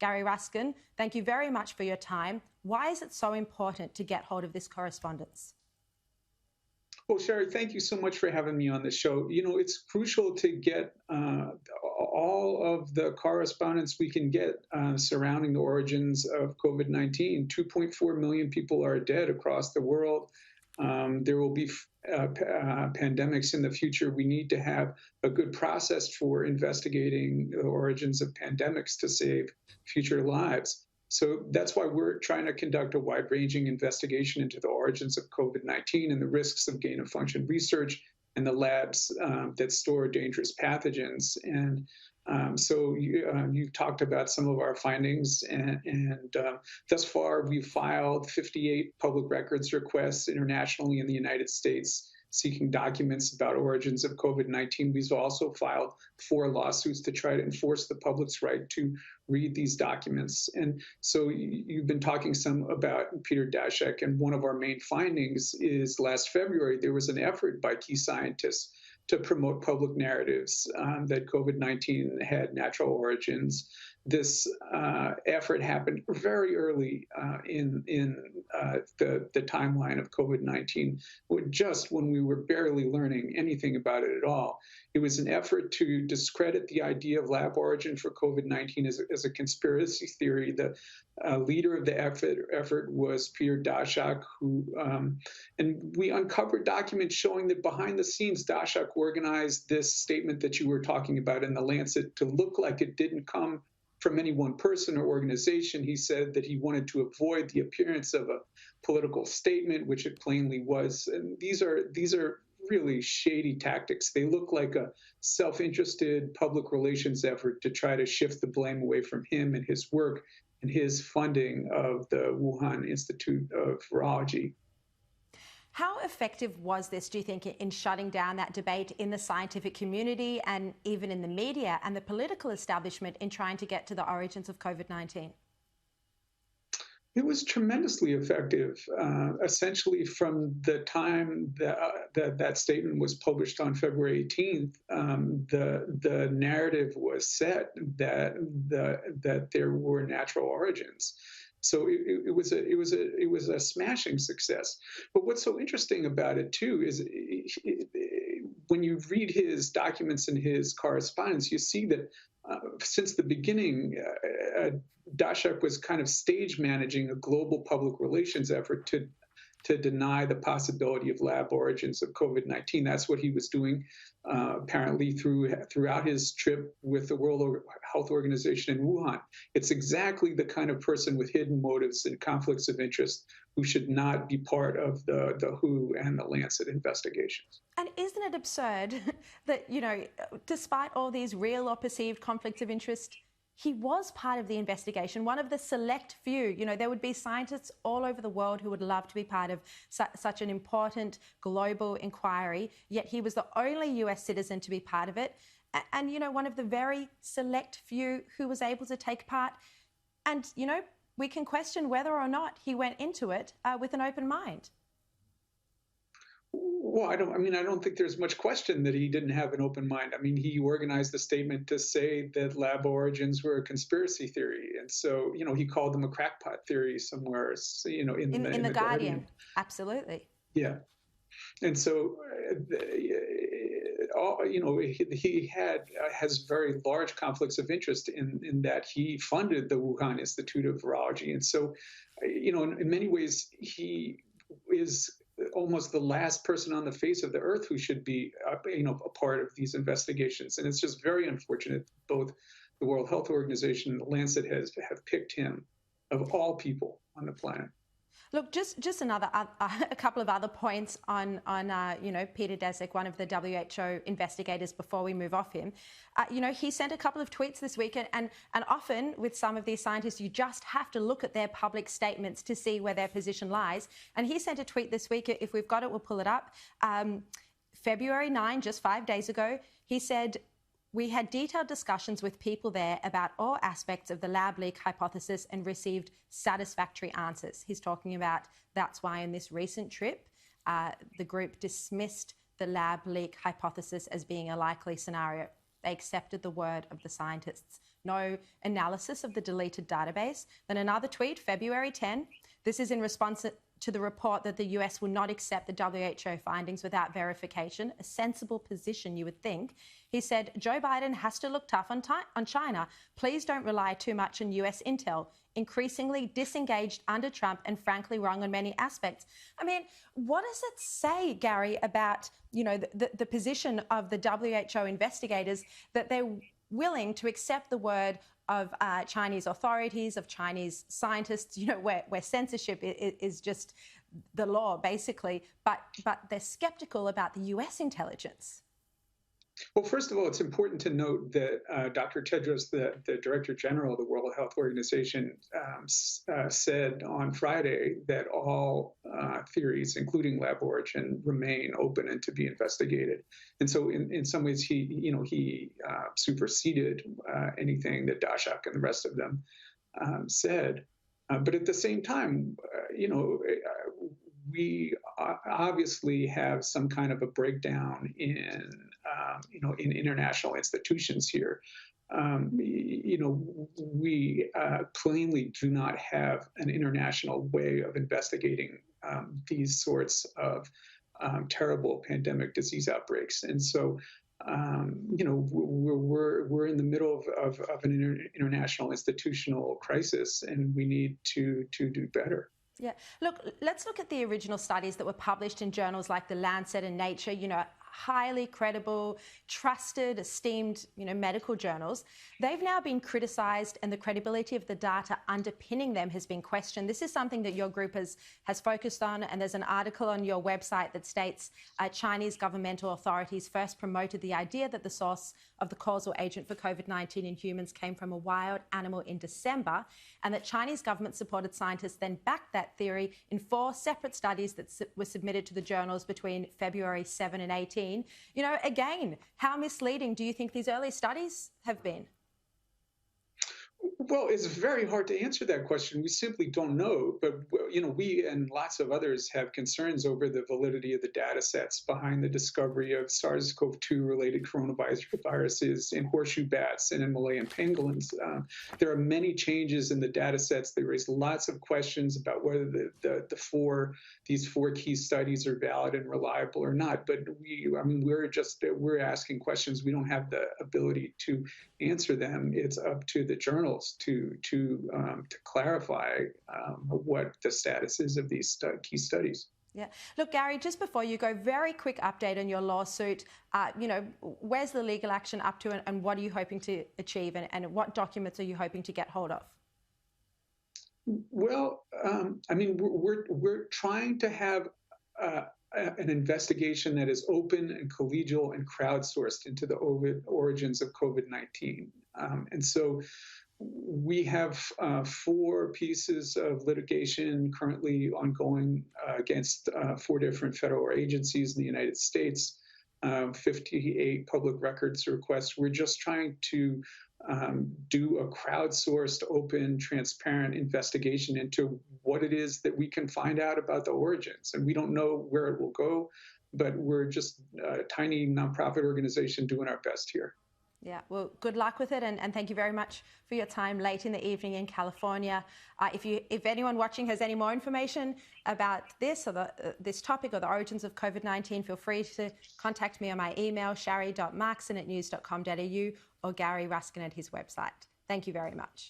Gary Ruskin, thank you very much for your time. Why is it so important to get hold of this correspondence? Well, Sherry, thank you so much for having me on the show. It's crucial to get all of the correspondence we can get surrounding the origins of COVID-19. 2.4 million people are dead across the world. There will be pandemics in the future. We need to have a good process for investigating the origins of pandemics to save future lives. So that's why we're trying to conduct a wide-ranging investigation into the origins of COVID-19 and the risks of gain-of-function research and the labs that store dangerous pathogens. And so you've talked about some of our findings, and thus far we've filed 58 public records requests internationally in the United States seeking documents about origins of COVID-19. We've also filed 4 lawsuits to try to enforce the public's right to read these documents. And so you've been talking some about Peter Daszak, and one of our main findings is last February, there was an effort by key scientists to promote public narratives that COVID-19 had natural origins. This effort happened very early in the timeline of COVID-19, just when we were barely learning anything about it at all. It was an effort to discredit the idea of lab origin for COVID-19 as a conspiracy theory. The leader of the effort was Peter Daszak, and we uncovered documents showing that behind the scenes, Daszak organized this statement that you were talking about in The Lancet to look like it didn't come from any one person or organization. He said that he wanted to avoid the appearance of a political statement, which it plainly was. And these are really shady tactics. They look like a self-interested public relations effort to try to shift the blame away from him and his work and his funding of the Wuhan Institute of Virology. How effective was this, do you think, in shutting down that debate in the scientific community and even in the media and the political establishment in trying to get to the origins of COVID-19? It was tremendously effective. Essentially, from the time that statement was published on February 18th, the narrative was set that there were natural origins. So it was a smashing success. But what's so interesting about it too is when you read his documents and his correspondence, you see that since the beginning, Daszak was kind of stage managing a global public relations effort to deny the possibility of lab origins of COVID-19. That's what he was doing apparently throughout his trip with the World Health Organization in Wuhan. It's exactly the kind of person with hidden motives and conflicts of interest who should not be part of the WHO and the Lancet investigations. And isn't it absurd that, despite all these real or perceived conflicts of interest, he was part of the investigation, one of the select few. There would be scientists all over the world who would love to be part of such an important global inquiry, yet he was the only US citizen to be part of it. And, one of the very select few who was able to take part. And, we can question whether or not he went into it with an open mind. Well, I don't think there's much question that he didn't have an open mind. I mean, he organized the statement to say that lab origins were a conspiracy theory. And so, he called them a crackpot theory somewhere, in the Guardian. Absolutely. Yeah. And so, he has very large conflicts of interest in that he funded the Wuhan Institute of Virology. And so, in many ways, he is almost the last person on the face of the earth who should be, a part of these investigations. And it's just very unfortunate both the World Health Organization and the Lancet have picked him of all people on the planet. Look, just a couple of other points on Peter Daszak, one of the WHO investigators, before we move off him. He sent a couple of tweets this week, and often with some of these scientists, you just have to look at their public statements to see where their position lies. And he sent a tweet this week. If we've got it, we'll pull it up. February 9, just 5 days ago, he said, "We had detailed discussions with people there about all aspects of the lab leak hypothesis and received satisfactory answers." He's talking about that's why in this recent trip, the group dismissed the lab leak hypothesis as being a likely scenario. They accepted the word of the scientists. no analysis of the deleted database. Then another tweet, February 10. This is in response to the report that the US will not accept the WHO findings without verification, a sensible position, you would think. He said, Joe Biden has to look tough on China. Please don't rely too much on US intel. Increasingly disengaged under Trump and frankly wrong on many aspects. I mean, what does it say, Gary, about, you know, the position of the WHO investigators that they're willing to accept the word of Chinese authorities, of Chinese scientists, you know, where censorship is just the law, basically, but they're skeptical about the US intelligence? Well, first of all, it's important to note that Dr. Tedros, the Director General of the World Health Organization, said on Friday that all theories, including lab origin, remain open and to be investigated. And so, in some ways, he superseded anything that Daszak and the rest of them said. But at the same time, we obviously have some kind of a breakdown in international institutions here. We plainly do not have an international way of investigating these sorts of terrible pandemic disease outbreaks, and so we're in the middle of an international institutional crisis, and we need to do better. Yeah. Look, let's look at the original studies that were published in journals like The Lancet and Nature, you know, highly credible, trusted, esteemed, medical journals. They've now been criticised, and the credibility of the data underpinning them has been questioned. This is something that your group has focused on, and there's an article on your website that states Chinese governmental authorities first promoted the idea that the source of the causal agent for COVID-19 in humans came from a wild animal in December, and that Chinese government-supported scientists then backed that theory in 4 separate studies that were submitted to the journals between February 7 and 18. Again, how misleading do you think these early studies have been? Well, it's very hard to answer that question. We simply don't know. But, we and lots of others have concerns over the validity of the data sets behind the discovery of SARS-CoV-2 related coronaviruses in horseshoe bats and in Malayan pangolins. There are many changes in the data sets. They raise lots of questions about whether these four key studies are valid and reliable or not. But we're asking questions. We don't have the ability to answer them. It's up to the journals to clarify what the status is of these key studies. Yeah. Look, Gary, just before you go, very quick update on your lawsuit. Where's the legal action up to, and what are you hoping to achieve, and what documents are you hoping to get hold of? Well, we're trying to have an investigation that is open and collegial and crowdsourced into the origins of COVID-19. And so we have 4 pieces of litigation currently ongoing against 4 different federal agencies in the United States, 58 public records requests. We're just trying to do a crowdsourced, open, transparent investigation into what it is that we can find out about the origins. And we don't know where it will go, but we're just a tiny nonprofit organization doing our best here. Yeah, well, good luck with it, and thank you very much for your time late in the evening in California. If anyone watching has any more information about this or this topic or the origins of COVID-19, feel free to contact me on my email, shari.markson@news.com.au, or Gary Ruskin at his website. Thank you very much.